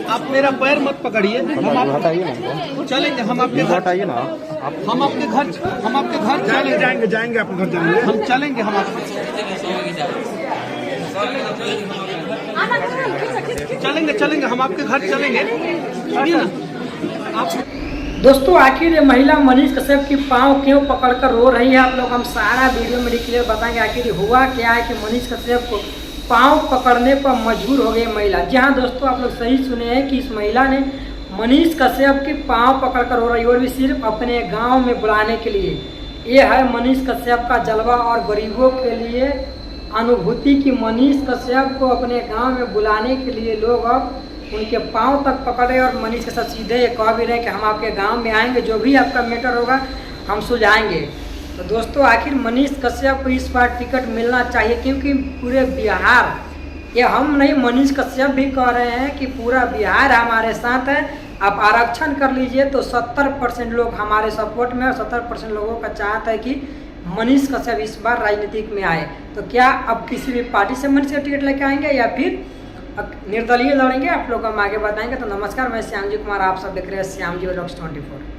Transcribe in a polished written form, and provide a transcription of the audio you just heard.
आप मेरा पैर मत पकड़िए, हम आप चलेंगे, हम आपके घर हटाइए ना। हम आपके घर चलेंगे, जाएंगे आपके घर जाएंगे। हम चलेंगे, हम चलेंगे, हम आपके घर चलेंगे, सुनिए ना आप। दोस्तों आखिर ये महिला मनीष कश्यप की पाँव क्यों पकड़कर रो रही है, आप लोग हम सारा वीडियो में क्लियर बताएंगे आखिर हुआ क्या है कि मनीष कश्यप को पाँव पकड़ने पर मजबूर हो गई महिला। जी हाँ दोस्तों, आप लोग सही सुने हैं कि इस महिला ने मनीष कश्यप की पाँव पकड़कर रो रही है, और भी सिर्फ अपने गांव में बुलाने के लिए। ये है मनीष कश्यप का जलवा और गरीबों के लिए अनुभूति की मनीष कश्यप को अपने गाँव में बुलाने के लिए लोग अब उनके पाँव तक पकड़े और मनीष के साथ सीधे ये कह भी रहे कि हम आपके गांव में आएंगे, जो भी आपका मैटर होगा हम सुलझाएंगे। तो दोस्तों आखिर मनीष कश्यप को इस बार टिकट मिलना चाहिए, क्योंकि पूरे बिहार, ये हम नहीं मनीष कश्यप भी कह रहे हैं कि पूरा बिहार हमारे साथ है। आप आरक्षण कर लीजिए तो 70% लोग हमारे सपोर्ट में और 70% लोगों का चाहता है कि मनीष कश्यप इस बार राजनीतिक में आए। तो क्या अब किसी भी पार्टी से मनीष का टिकट लेके आएंगे या फिर निर्दलीय लड़ेंगे, आप लोग हम आगे बताएंगे। तो नमस्कार, मैं श्यामजी कुमार, आप सब देख रहे हैं श्यामजी व्लॉग्स 24।